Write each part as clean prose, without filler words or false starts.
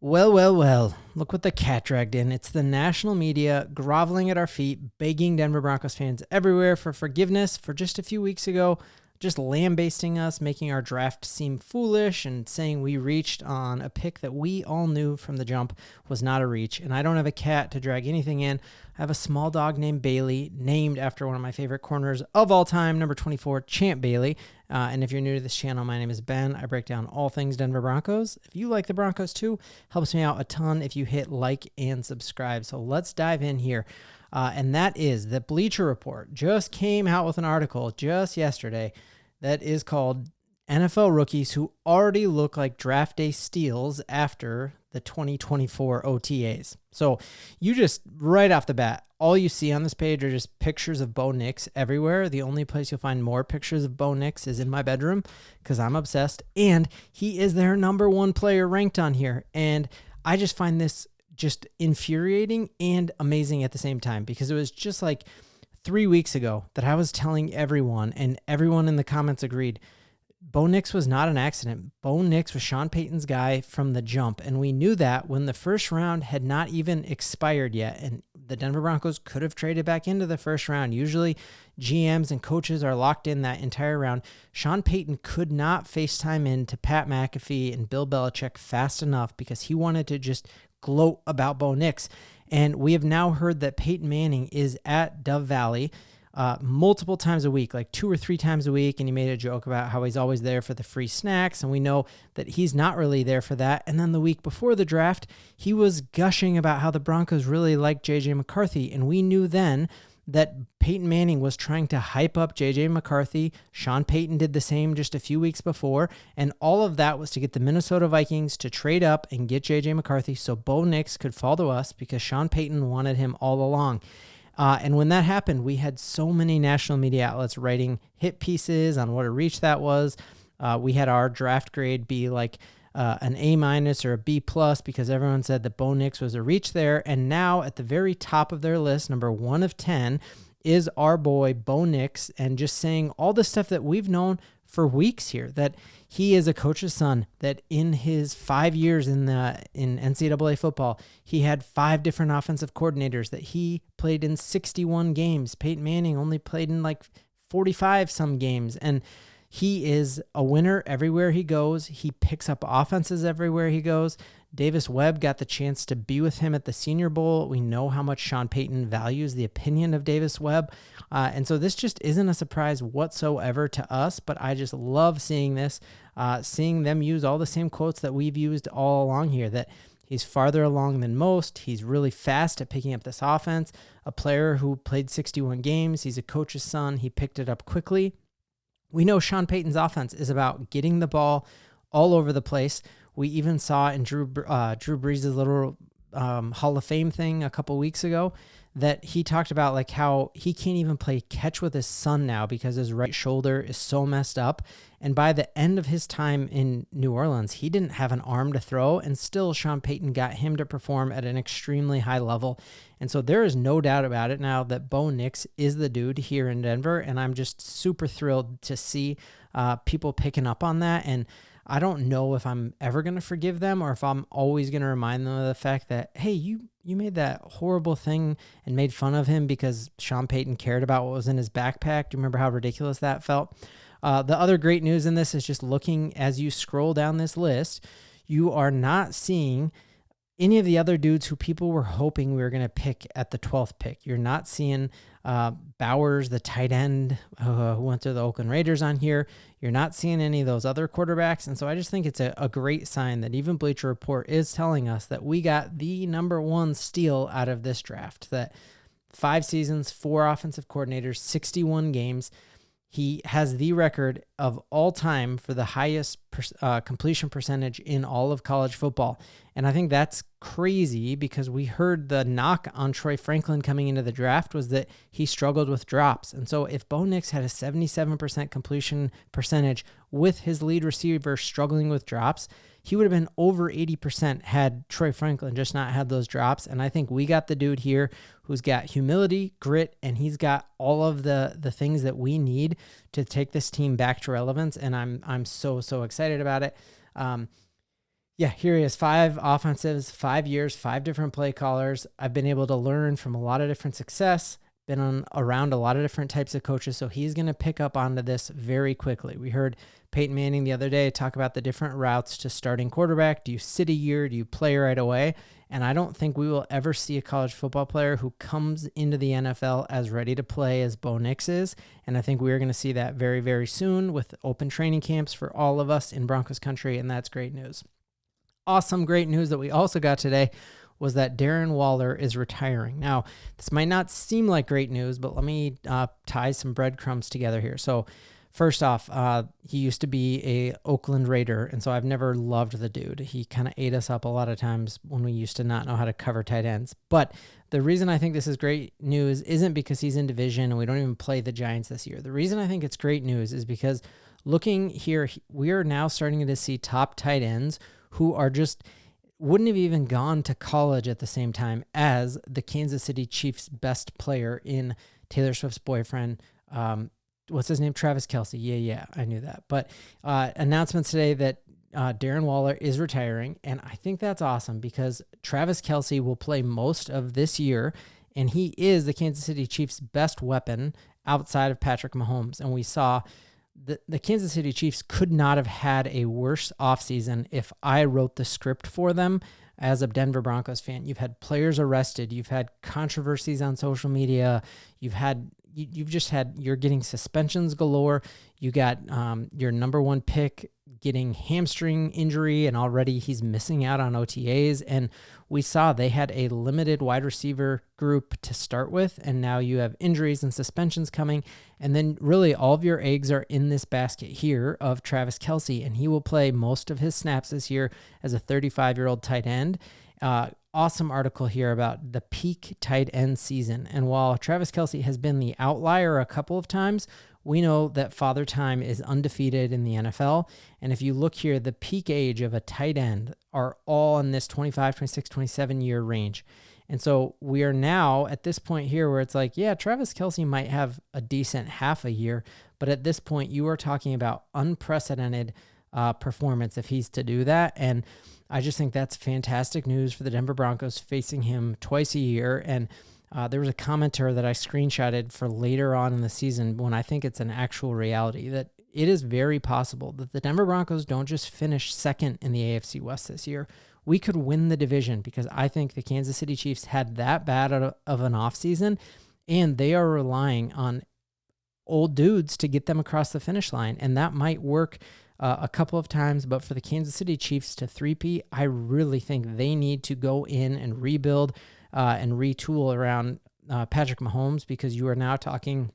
Well, well, well, look what the cat dragged in. It's the national media groveling at our feet, begging Denver Broncos fans everywhere for forgiveness for just a few weeks ago, just lambasting us, making our draft seem foolish and saying we reached on a pick that we all knew from the jump was not a reach. And I don't have a cat to drag anything in. I have a small dog named Bailey, named after one of my favorite corners of all time, number 24, Champ Bailey. And if you're new to this channel, my name is Ben. I break down all things Denver Broncos. If you like the Broncos too, helps me out a ton if you hit like and subscribe. So let's dive in here. And that is that Bleacher Report just came out with an article just yesterday that is called NFL Rookies Who Already Look Like Draft Day Steals After the 2024 OTAs. So you just, right off the bat, all you see on this page are just pictures of Bo Nix everywhere. The only place you'll find more pictures of Bo Nix is in my bedroom because I'm obsessed. And he is their number one player ranked on here. And I just find this just infuriating and amazing at the same time, because it was just like 3 weeks ago that I was telling everyone, and everyone in the comments agreed, Bo Nix was not an accident. Bo Nix was Sean Payton's guy from the jump, and we knew that when the first round had not even expired yet, and the Denver Broncos could have traded back into the first round. Usually GMs and coaches are locked in that entire round. Sean Payton could not FaceTime in to Pat McAfee and Bill Belichick fast enough because he wanted to just gloat about Bo Nix. And we have now heard that Payton Manning is at Dove Valley multiple times a week, like 2 or 3 times a week. And he made a joke about how he's always there for the free snacks. And we know that he's not really there for that. And then the week before the draft, he was gushing about how the Broncos really like JJ McCarthy. And we knew then that Payton Manning was trying to hype up JJ McCarthy. Sean Payton did the same just a few weeks before. And all of that was to get the Minnesota Vikings to trade up and get JJ McCarthy so Bo Nix could fall to us, because Sean Payton wanted him all along. And when that happened, we had so many national media outlets writing hit pieces on what a reach that was. We had our draft grade be like an A- or a B+, because everyone said that Bo Nix was a reach there. And now at the very top of their list, number 1 of 10, is our boy Bo Nix, and just saying all the stuff that we've known for weeks here, that he is a coach's son, that in his 5 years in NCAA football, he had 5 different offensive coordinators, that he played in 61 games. Peyton Manning only played in like 45 some games. And he is a winner everywhere he goes. He picks up offenses everywhere he goes. Davis Webb got the chance to be with him at the Senior Bowl. We know how much Sean Payton values the opinion of Davis Webb. And so this just isn't a surprise whatsoever to us, but I just love seeing this, seeing them use all the same quotes that we've used all along here, that he's farther along than most. He's really fast at picking up this offense. A player who played 61 games. He's a coach's son. He picked it up quickly. We know Sean Payton's offense is about getting the ball all over the place. We even saw in Drew Brees' little Hall of Fame thing a couple weeks ago that he talked about like how he can't even play catch with his son now because his right shoulder is so messed up. And by the end of his time in New Orleans, he didn't have an arm to throw, and still Sean Payton got him to perform at an extremely high level. And so there is no doubt about it now that Bo Nix is the dude here in Denver, and I'm just super thrilled to see people picking up on that. And I don't know if I'm ever going to forgive them, or if I'm always going to remind them of the fact that, hey, you made that horrible thing and made fun of him because Sean Payton cared about what was in his backpack. Do you remember how ridiculous that felt? The other great news in this is just looking as you scroll down this list, you are not seeing any of the other dudes who people were hoping we were going to pick at the 12th pick. You're not seeing Bowers, the tight end who went to the Oakland Raiders, on here. You're not seeing any of those other quarterbacks. And so I just think it's a great sign that even Bleacher Report is telling us that we got the number 1 steal out of this draft, that 5 seasons, 4 offensive coordinators, 61 games. He has the record of all time for the highest completion percentage in all of college football. And I think that's crazy, because we heard the knock on Troy Franklin coming into the draft was that he struggled with drops. And so if Bo Nix had a 77% completion percentage with his lead receiver struggling with drops, he would have been over 80% had Troy Franklin just not had those drops. And I think we got the dude here who's got humility, grit, and he's got all of the things that we need to take this team back to relevance. And I'm so excited about it. Yeah, here he is, 5 offensives, 5 years, 5 different play callers. I've been able to learn from a lot of different success, been around a lot of different types of coaches, so he's going to pick up onto this very quickly. We heard Payton Manning the other day talk about the different routes to starting quarterback. Do you sit a year? Do you play right away? And I don't think we will ever see a college football player who comes into the NFL as ready to play as Bo Nix is. And I think we're going to see that very, very soon with open training camps for all of us in Broncos country, and that's great news. Awesome, great news that we also got today was that Darren Waller is retiring. Now, this might not seem like great news, but let me tie some breadcrumbs together here. So first off, he used to be a Oakland Raider, and so I've never loved the dude. He kind of ate us up a lot of times when we used to not know how to cover tight ends. But the reason I think this is great news isn't because he's in division and we don't even play the Giants this year. The reason I think it's great news is because looking here, we are now starting to see top tight ends who are just wouldn't have even gone to college at the same time as the Kansas City Chiefs' best player in Taylor Swift's boyfriend. What's his name? Travis Kelce. Yeah, I knew that. But announcements today that Darren Waller is retiring, and I think that's awesome because Travis Kelce will play most of this year, and he is the Kansas City Chiefs' best weapon outside of Patrick Mahomes. And we saw the Kansas City Chiefs could not have had a worse offseason if I wrote the script for them as a Denver Broncos fan. You've had players arrested. You've had controversies on social media. You're getting suspensions galore. You got your number one pick getting hamstring injury, and already he's missing out on OTAs. And we saw they had a limited wide receiver group to start with, and now you have injuries and suspensions coming. And then really all of your eggs are in this basket here of Travis Kelce, and he will play most of his snaps this year as a 35-year-old tight end. Awesome article here about the peak tight end season. And while Travis Kelce has been the outlier a couple of times, we know that Father Time is undefeated in the NFL. And if you look here, the peak age of a tight end are all in this 25, 26, 27 year range. And so we are now at this point here where it's like, yeah, Travis Kelce might have a decent half a year, but at this point you are talking about unprecedented performance if he's to do that. And I just think that's fantastic news for the Denver Broncos facing him twice a year. And there was a commenter that I screenshotted for later on in the season when I think it's an actual reality that it is very possible that the Denver Broncos don't just finish second in the AFC West this year. We could win the division because I think the Kansas City Chiefs had that bad of an offseason, and they are relying on old dudes to get them across the finish line. And that might work a couple of times, but for the Kansas City Chiefs to three-peat, I really think they need to go in and rebuild and retool around Patrick Mahomes, because you are now talking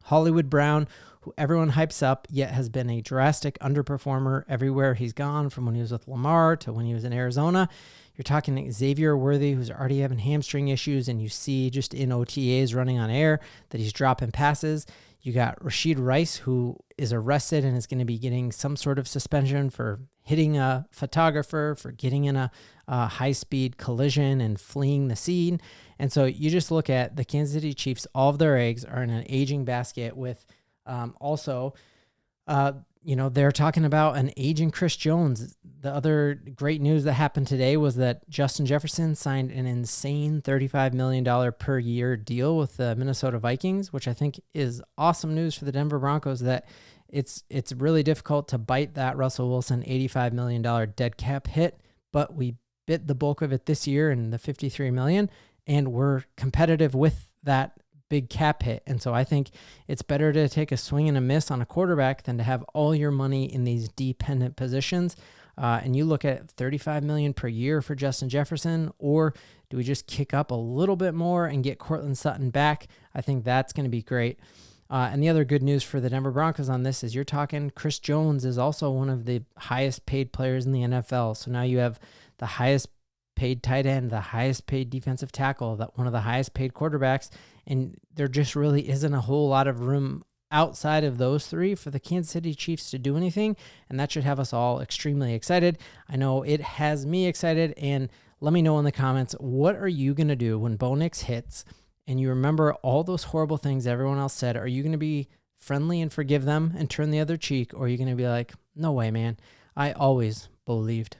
Hollywood Brown, who everyone hypes up, yet has been a drastic underperformer everywhere he's gone, from when he was with Lamar to when he was in Arizona. You're talking Xavier Worthy, who's already having hamstring issues, and you see just in OTAs running on air that he's dropping passes. You got Rashid Rice, who is arrested and is going to be getting some sort of suspension for hitting a photographer, for getting in a high-speed collision and fleeing the scene. And so you just look at the Kansas City Chiefs, all of their eggs are in an aging basket with they're talking about an aging Chris Jones. The other great news that happened today was that Justin Jefferson signed an insane $35 million per year deal with the Minnesota Vikings, which I think is awesome news for the Denver Broncos, that it's really difficult to bite that Russell Wilson $85 million dead cap hit, but we bit the bulk of it this year in the $53 million, and we're competitive with that big cap hit. And so I think it's better to take a swing and a miss on a quarterback than to have all your money in these dependent positions. And you look at $35 million per year for Justin Jefferson, or do we just kick up a little bit more and get Cortland Sutton back? I think that's going to be great. And the other good news for the Denver Broncos on this is you're talking Chris Jones is also one of the highest paid players in the NFL. So now you have the highest paid tight end, the highest paid defensive tackle, that one of the highest paid quarterbacks. And there just really isn't a whole lot of room outside of those three for the Kansas City Chiefs to do anything. And that should have us all extremely excited. I know it has me excited. And let me know in the comments, what are you going to do when Bo Nix hits and you remember all those horrible things everyone else said? Are you going to be friendly and forgive them and turn the other cheek? Or are you going to be like, no way, man, I always believed?